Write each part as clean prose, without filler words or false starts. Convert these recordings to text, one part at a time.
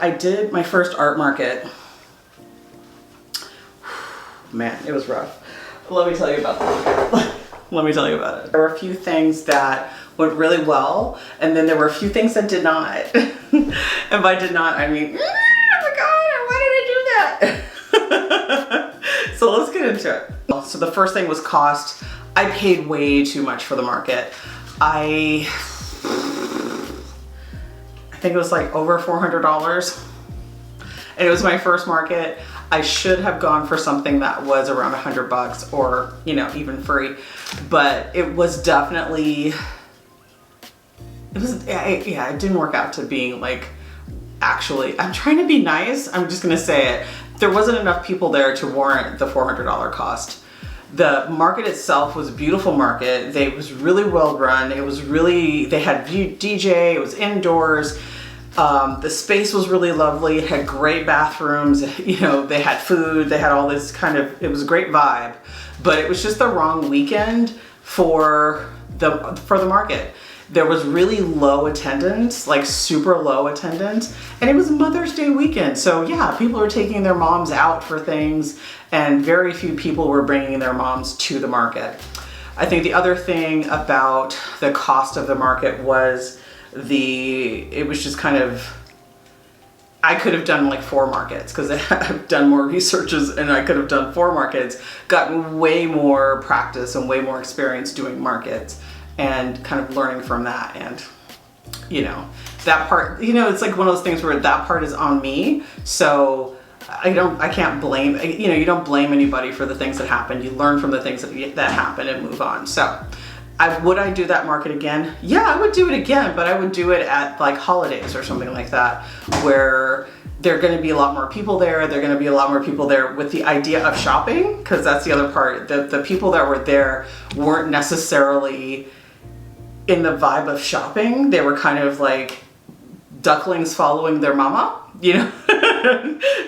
I did my first art market. Man, it was rough. Let me tell you about that. Let me tell you about it. There were a few things that went really well, and then there were a few things that did not. And by did not, I mean, oh my God, why did I do that? So let's get into it. So the first thing was cost. I paid way too much for the market. I think it was like over $400. And it was my first market. I should have gone for something that was around $100 or, you know, even free. But it was definitely, it didn't work out to being like, actually, I'm trying to be nice. I'm just gonna say it. There wasn't enough people there to warrant the $400 cost. The market itself was a beautiful market. It was really well run. It was really, they had DJ, it was indoors. The space was really lovely. It had great bathrooms. You know, they had food. They had all this kind of, it was a great vibe, but it was just the wrong weekend for the market. There was really low attendance, like super low attendance, and it was Mother's Day weekend. So yeah, people were taking their moms out for things, and very few people were bringing their moms to the market. I think the other thing about the cost of the market was it was just kind of, I could have done like 4 markets because I've done more researches, and I could have done 4 markets, gotten way more practice and way more experience doing markets and kind of learning from that. And you know, that part, you know, it's like one of those things where that part is on me. So I can't blame, you know, you don't blame anybody for the things that happen. You learn from the things that happen and move on. So would I do that market again? Yeah, I would do it again, but I would do it at like holidays or something like that, where there are going to be a lot more people there. There are going to be a lot more people there with the idea of shopping, because that's the other part. The people that were there weren't necessarily in the vibe of shopping. They were kind of like ducklings following their mama, you know?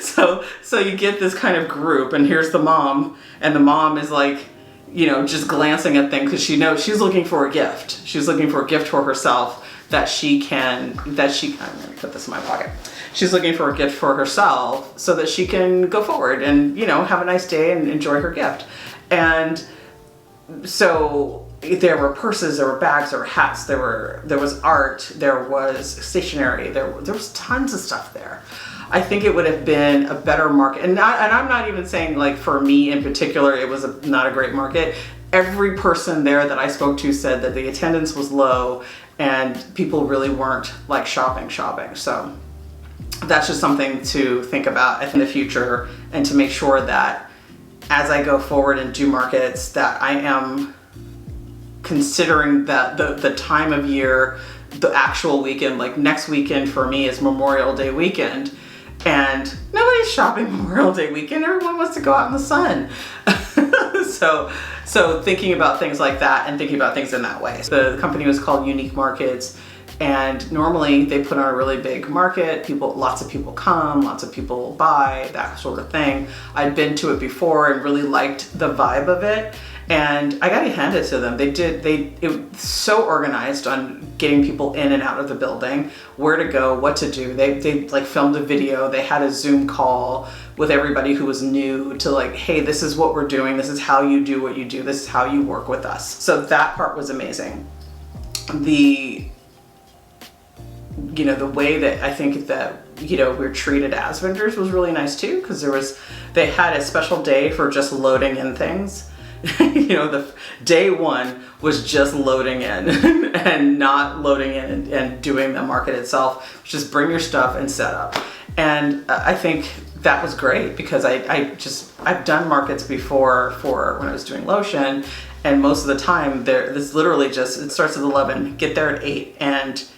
So you get this kind of group, and here's the mom, and the mom is like, you know, just glancing at things because she knows she's looking for a gift. She's looking for a gift for herself I'm gonna put this in my pocket. She's looking for a gift for herself so that she can go forward and, you know, have a nice day and enjoy her gift. And so there were purses, there were bags, there were hats, there was art, there was stationery, there was tons of stuff there. I think it would have been a better market, and I'm not even saying like for me in particular it was not a great market. Every person there that I spoke to said that the attendance was low and people really weren't like shopping. So that's just something to think about in the future, and to make sure that as I go forward and do markets that I am considering that the time of year, the actual weekend. Like next weekend for me is Memorial Day weekend, and nobody's shopping Memorial Day weekend. Everyone wants to go out in the sun. So thinking about things like that and thinking about things in that way. The company was called Unique Markets, and normally they put on a really big market. Lots of people come, lots of people buy, that sort of thing. I'd been to it before and really liked the vibe of it. And I got to hand it to them. It was so organized on getting people in and out of the building, where to go, what to do. They like filmed a video. They had a Zoom call with everybody who was new to like, hey, this is what we're doing. This is how you do what you do. This is how you work with us. So that part was amazing. The way that I think that, you know, we're treated as vendors was really nice too, because they had a special day for just loading in things. You know, the day one was just loading in and not loading in and doing the market itself. Just bring your stuff and set up. And I think that was great, because I've done markets before for when I was doing lotion, and most of the time it's literally just, it starts at 11, get there at 8, and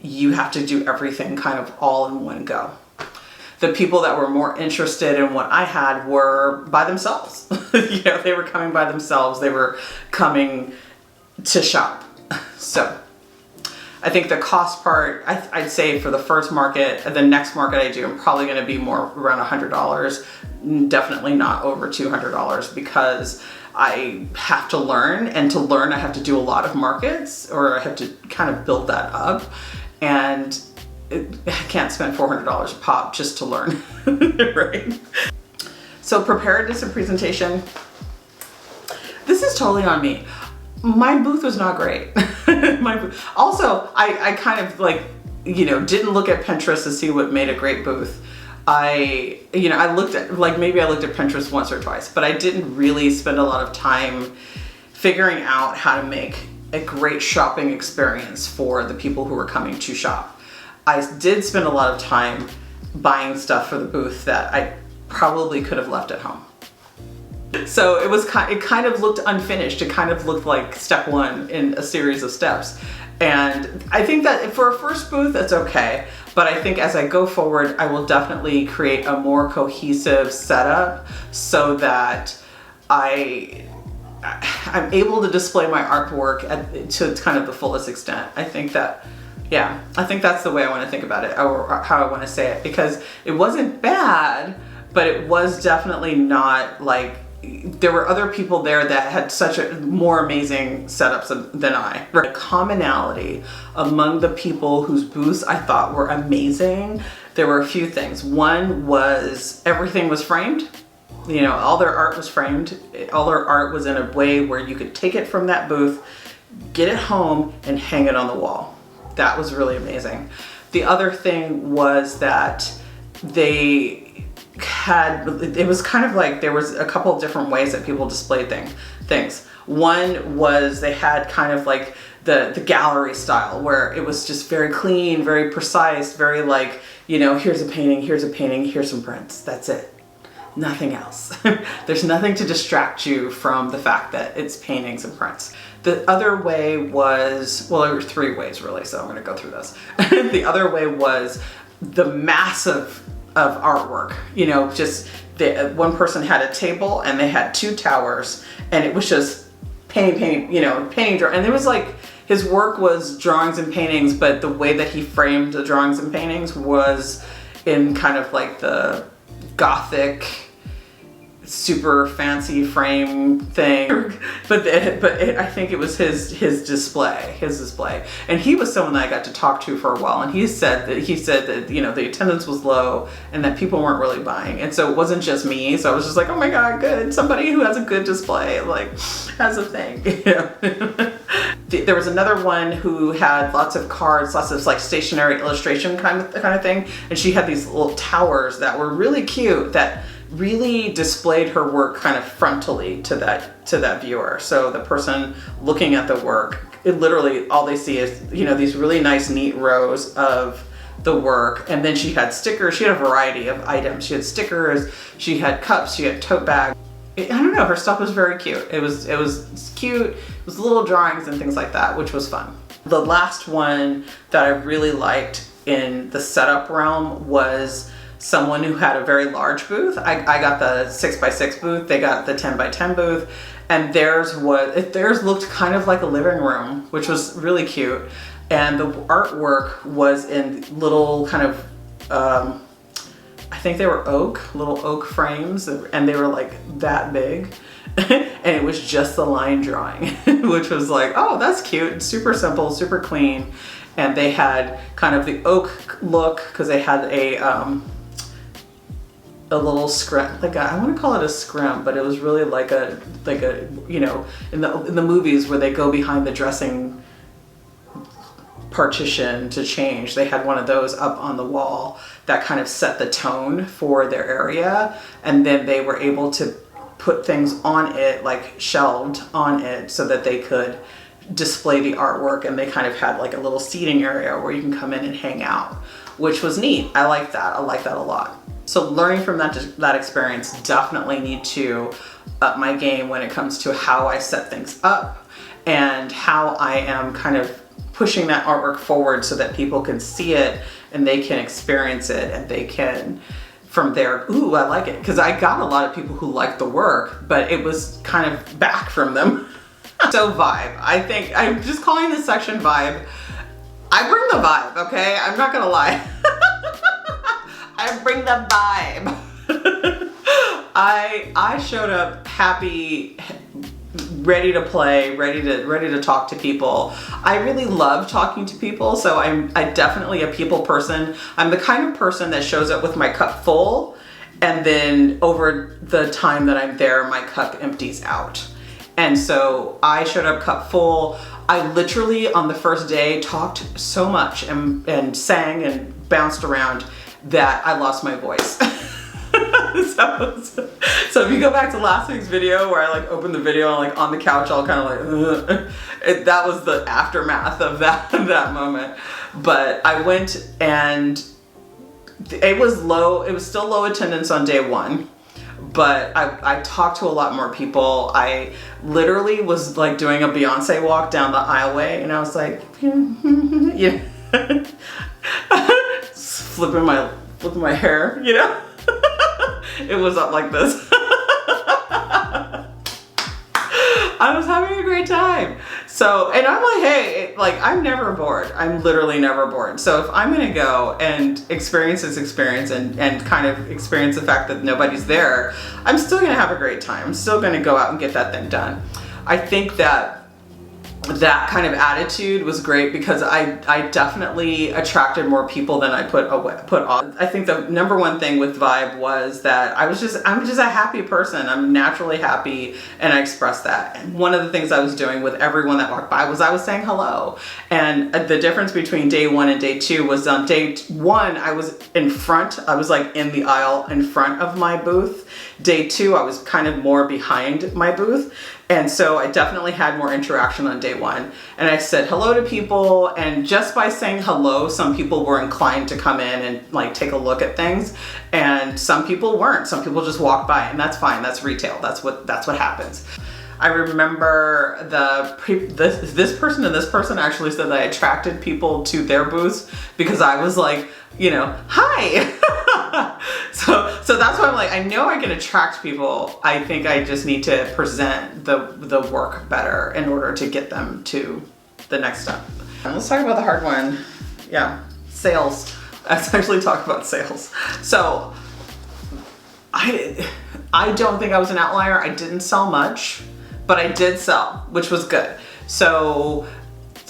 you have to do everything kind of all in one go. The people that were more interested in what I had were by themselves. You know, they were coming by themselves. They were coming to shop. So I think the cost part, I'd say for the first market, the next market I do, I'm probably going to be more around $100. Definitely not over $200, because I have to learn, and to learn I have to do a lot of markets, or I have to kind of build that up. And I can't spend $400 a pop just to learn, right? So preparedness and presentation. This is totally on me. My booth was not great. Also, I kind of like, didn't look at Pinterest to see what made a great booth. I looked at, maybe I looked at Pinterest once or twice, but I didn't really spend a lot of time figuring out how to make a great shopping experience for the people who were coming to shop. I did spend a lot of time buying stuff for the booth that I probably could have left at home. So it kind of looked unfinished. It kind of looked like step one in a series of steps. And I think that for a first booth, that's okay. But I think as I go forward, I will definitely create a more cohesive setup so that I'm able to display my artwork to kind of the fullest extent. I think that's the way I want to think about it, or how I want to say it, because it wasn't bad, but it was definitely not like, there were other people there that had such a more amazing setups than I. The commonality among the people whose booths I thought were amazing, there were a few things. One was everything was framed. All their art was framed. All their art was in a way where you could take it from that booth, get it home, and hang it on the wall. That was really amazing. The other thing was that it was kind of like there was a couple of different ways that people displayed things. One was they had kind of like the gallery style, where it was just very clean, very precise, very like, here's a painting, here's some prints. That's it. Nothing else. There's nothing to distract you from the fact that it's paintings and prints. The other way was, well, there were three ways really, so I'm going to go through this. The other way was the massive of artwork. One person had a table and they had two towers, and it was just painting, and it was like his work was drawings and paintings, but the way that he framed the drawings and paintings was in kind of like the Gothic, super fancy frame thing, but I think it was his display, and he was someone that I got to talk to for a while, and he said that the attendance was low and that people weren't really buying, and so it wasn't just me. So I was just like, oh my god, good, somebody who has a good display, like, has a thing. There was another one who had lots of cards, lots of like stationary illustration kind of thing, and she had these little towers that were really cute that really displayed her work kind of frontally to that viewer. So the person looking at the work, it literally, all they see is, these really nice, neat rows of the work. And then she had stickers. She had a variety of items. She had stickers, she had cups, she had tote bags. I don't know, her stuff was very cute. It was cute. It was little drawings and things like that, which was fun. The last one that I really liked in the setup realm was someone who had a very large booth. I got the 6x6 booth, they got the 10x10 booth, and theirs looked kind of like a living room, which was really cute. And the artwork was in little kind of, I think they were little oak frames, and they were like that big. And it was just the line drawing, which was like, oh, that's cute, super simple, super clean. And they had kind of the oak look, because they had a little scrim, I want to call it a scrim, but it was really like a in the movies where they go behind the dressing partition to change, they had one of those up on the wall that kind of set the tone for their area, and then they were able to put things on it, like shelved on it, so that they could display the artwork, and they kind of had like a little seating area where you can come in and hang out, which was neat. I like that a lot. So learning from that experience, definitely need to up my game when it comes to how I set things up and how I am kind of pushing that artwork forward so that people can see it and they can experience it, and they can, from there, ooh, I like it. Because I got a lot of people who liked the work, but it was kind of back from them. So vibe, I think, I'm just calling this section vibe. I bring the vibe, okay? I'm not gonna lie. I bring the vibe. I showed up happy, ready to play, ready to talk to people. I really love talking to people, so I'm definitely a people person. I'm the kind of person that shows up with my cup full, and then over the time that I'm there, my cup empties out. And so I showed up cup full. I literally on the first day talked so much and sang and bounced around that I lost my voice. So if you go back to last week's video where I like opened the video and like on the couch all kind of like that was the aftermath of that moment. But I went and it was still low attendance on day one, but I talked to a lot more people. I literally was like doing a Beyonce walk down the aisleway, and I was like yeah, flipping my hair, you know. It was up like this. I was having a great time. So, and I'm like, hey, like I'm never bored. I'm literally never bored. So if I'm gonna go and experience this experience and kind of experience the fact that nobody's there, I'm still gonna have a great time. I'm still gonna go out and get that thing done. I think that kind of attitude was great because I definitely attracted more people than I put on. I think the number one thing with Vibe was that I'm just a happy person. I'm naturally happy, and I express that. And one of the things I was doing with everyone that walked by was I was saying hello. And the difference between day one and day two was on day one, I was in front. I was like in the aisle in front of my booth. Day two, I was kind of more behind my booth. And so I definitely had more interaction on day one. And I said hello to people, and just by saying hello, some people were inclined to come in and like take a look at things. And some people weren't. Some people just walked by, and that's fine. That's retail. That's what happens. I remember this person and this person actually said that I attracted people to their booths because I was like, you know, hi. So that's why I'm like, I know I can attract people. I think I just need to present the work better in order to get them to the next step. And let's talk about the hard one. Yeah, sales. Let's actually talk about sales. So I don't think I was an outlier. I didn't sell much, but I did sell, which was good. So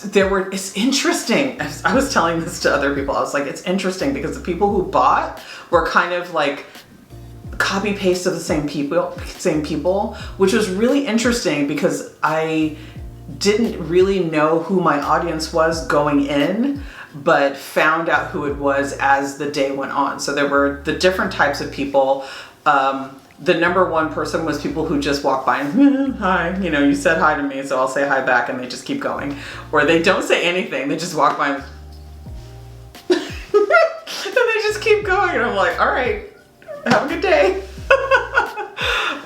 it's interesting. I was telling this to other people. I was like, it's interesting because the people who bought were kind of like copy paste of the same people, which was really interesting because I didn't really know who my audience was going in, but found out who it was as the day went on. So there were the different types of people. The number one person was people who just walk by and hi, you know, you said hi to me, so I'll say hi back, and they just keep going. Or they don't say anything, they just walk by and they just keep going. And I'm like, all right, have a good day.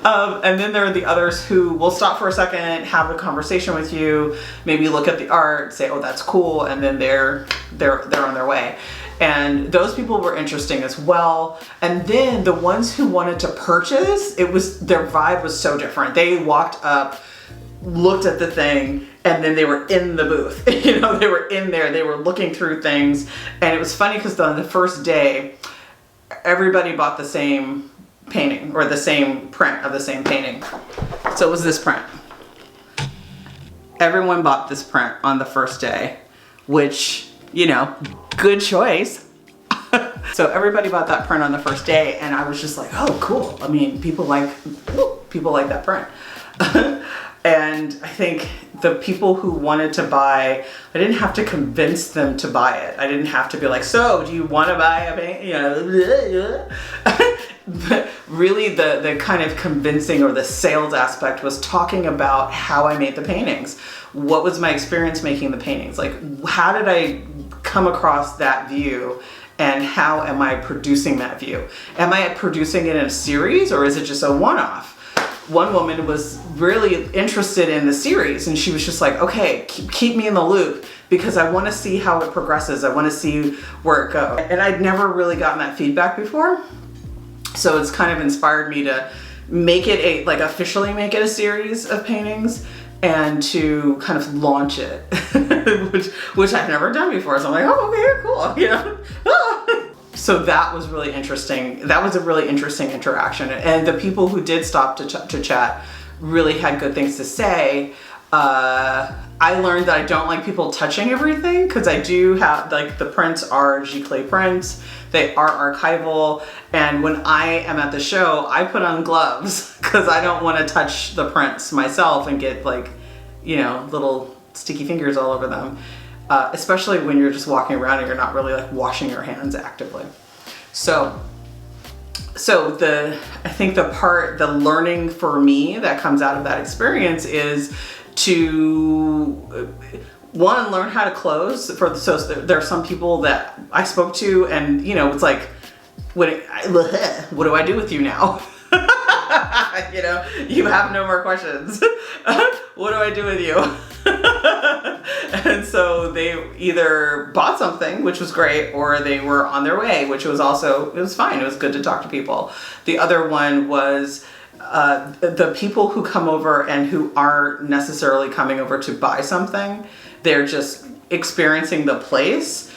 And then there are the others who will stop for a second, have a conversation with you, maybe look at the art, say, oh, that's cool, and then they're on their way. And those people were interesting as well. And then the ones who wanted to purchase, their vibe was so different. They walked up, looked at the thing, and then they were in the booth. You know, they were in there, they were looking through things. And it was funny because on the first day, everybody bought the same painting or the same print of the same painting. So it was this print. Everyone bought this print on the first day, which, you know, good choice. So everybody bought that print on the first day, and I was just like, oh, cool. I mean, people like that print. And I think the people who wanted to buy, I didn't have to convince them to buy it. I didn't have to be like, so do you want to buy a painting? You know, but really the kind of convincing or the sales aspect was talking about how I made the paintings. What was my experience making the paintings? Like, how did I come across that view, and how am I producing that view? Am I producing it in a series, or is it just a one-off? One woman was really interested in the series, and she was just like, okay, keep me in the loop because I want to see how it progresses. I want to see where it goes. And I'd never really gotten that feedback before. So it's kind of inspired me to make it officially make it a series of paintings and to kind of launch it, which I've never done before. So I'm like, oh, okay, cool, you know. So that was really interesting. That was a really interesting interaction. And the people who did stop to chat really had good things to say. I learned that I don't like people touching everything, because I do have, like, the prints are giclée prints, they are archival, and when I am at the show, I put on gloves because I don't want to touch the prints myself and get, like, you know, little sticky fingers all over them, especially when you're just walking around and you're not really, like, washing your hands actively. So I think the learning for me that comes out of that experience is to, one, learn how to close. So there are some people that I spoke to, and, you know, it's like, what do I do with you now? You know, you have no more questions. What do I do with you? And so they either bought something, which was great, or they were on their way, which was also, it was fine. It was good to talk to people. The other one was the people who come over and who aren't necessarily coming over to buy something. They're just experiencing the place.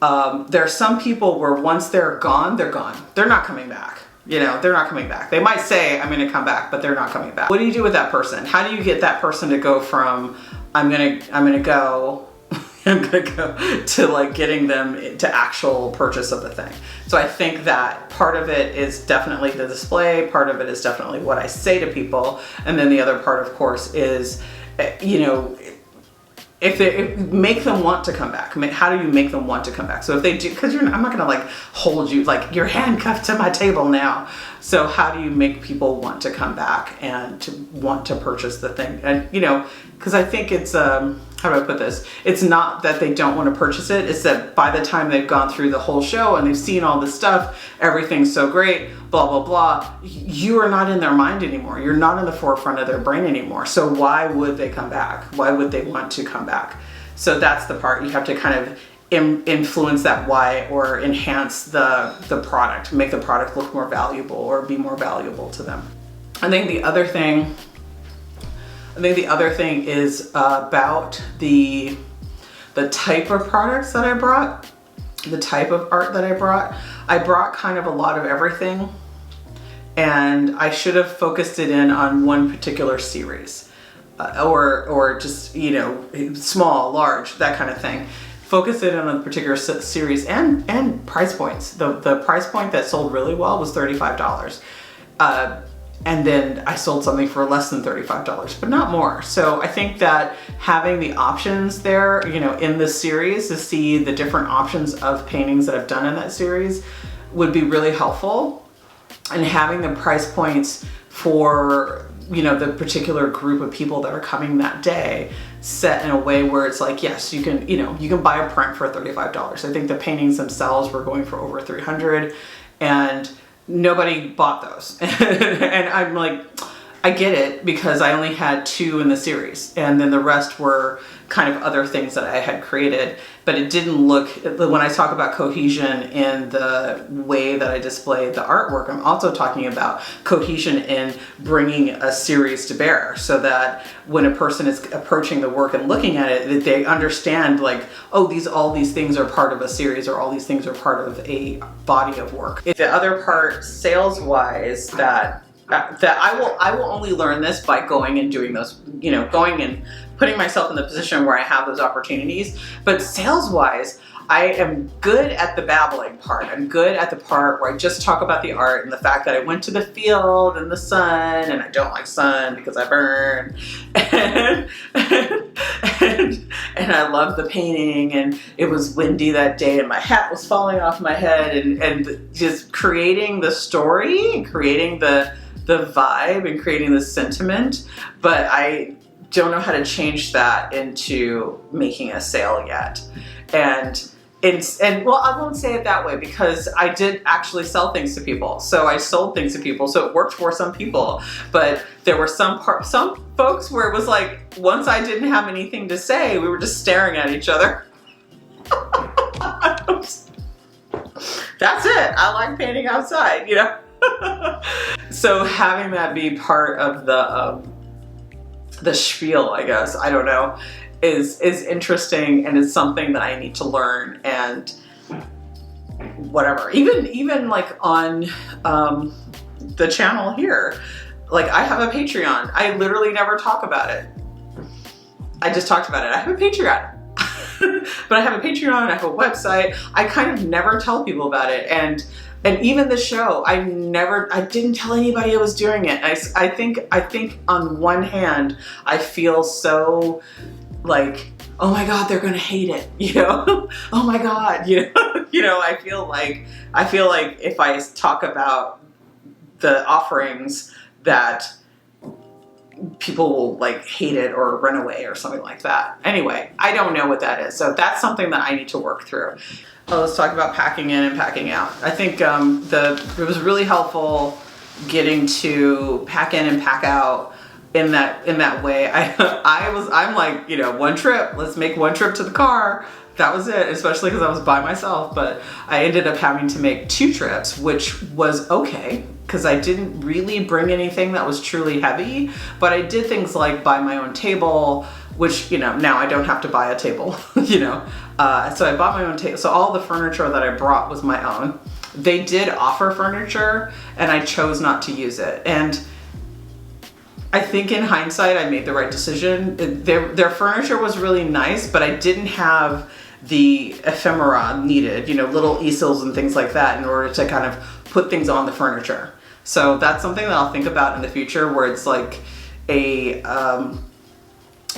There are some people where once they're gone, they're gone. They're not coming back. You know, they're not coming back. They might say, I'm going to come back, but they're not coming back. What do you do with that person? How do you get that person to go from, I'm going to go to, like, getting them to actual purchase of the thing? So I think that part of it is definitely the display. Part of it is definitely what I say to people. And then the other part, of course, is, you know, if make them want to come back. How do you make them want to come back? So if they do, because I'm not gonna, like, hold you, like, you're handcuffed to my table now. So how do you make people want to come back and to want to purchase the thing? And, you know, because I think it's, how do I put this? It's not that they don't want to purchase it. It's that by the time they've gone through the whole show and they've seen all this stuff, everything's so great, blah, blah, blah, you are not in their mind anymore. You're not in the forefront of their brain anymore. So why would they come back? Why would they want to come back? So that's the part you have to kind of influence that why, or enhance the product, make the product look more valuable or be more valuable to them. I think the other thing is about the type of products that I brought, the type of art that I brought. I brought kind of a lot of everything, and I should have focused it in on one particular series, or just, you know, small, large, that kind of thing. Focus it on a particular series and price points. The price point that sold really well was $35. And then I sold something for less than $35, but not more. So I think that having the options there, you know, in this series, to see the different options of paintings that I've done in that series would be really helpful. And having the price points for, you know, the particular group of people that are coming that day set in a way where it's like, yes, you can, you know, you can buy a print for $35. I think the paintings themselves were going for over $300, and nobody bought those. And I'm like, I get it, because I only had 2 in the series, and then the rest were kind of other things that I had created, but it didn't look, when I talk about cohesion in the way that I displayed the artwork, I'm also talking about cohesion in bringing a series to bear, so that when a person is approaching the work and looking at it, that they understand, like, oh, all these things are part of a series, or all these things are part of a body of work. The other part, sales-wise, that I will only learn this by going and doing those, you know, going and putting myself in the position where I have those opportunities. But sales-wise, I am good at the babbling part. I'm good at the part where I just talk about the art and the fact that I went to the field and the sun, and I don't like sun because I burn. And I love the painting, and it was windy that day and my hat was falling off my head, and just creating the story and creating the vibe and creating the sentiment. But I don't know how to change that into making a sale yet. And well, I won't say it that way, because I did actually sell things to people. So I sold things to people, so it worked for some people. But there were some folks where it was like, once I didn't have anything to say, we were just staring at each other. That's it. I like painting outside, you know? So having that be part of the spiel, I guess, I don't know, is interesting, and it's something that I need to learn. And whatever, even like on the channel here, Like, I have a Patreon. I literally never talk about it. I just talked about it. I have a Patreon. But I have a Patreon, I have a website. I kind of never tell people about it. And even the show, I didn't tell anybody I was doing it. I think on one hand, I feel so like, oh my God, they're gonna hate it, you know? Oh my God, you know, I feel like if I talk about the offerings that people will like hate it or run away or something like that. Anyway, I don't know what that is. So that's something that I need to work through. Oh, let's talk about packing in and packing out. I think it was really helpful getting to pack in and pack out in that way. I'm like, you know, one trip, let's make one trip to the car. That was it, especially because I was by myself. But I ended up having to make 2 trips, which was okay, because I didn't really bring anything that was truly heavy. But I did things like buy my own table, which, you know, now I don't have to buy a table, you know. So I bought my own table. So all the furniture that I brought was my own. They did offer furniture, and I chose not to use it. And I think in hindsight, I made the right decision. Their furniture was really nice, but I didn't have the ephemera needed, you know, little easels and things like that in order to kind of put things on the furniture. So that's something that I'll think about in the future, where it's like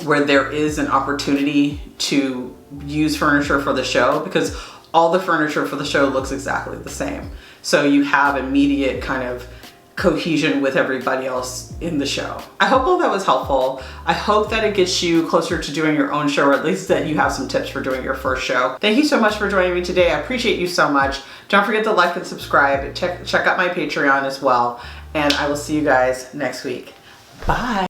where there is an opportunity to use furniture for the show, because all the furniture for the show looks exactly the same. So you have immediate kind of cohesion with everybody else in the show. I hope all that was helpful. I hope that it gets you closer to doing your own show, or at least that you have some tips for doing your first show. Thank you so much for joining me today. I appreciate you so much. Don't forget to like and subscribe. Check out my Patreon as well. And I will see you guys next week. Bye.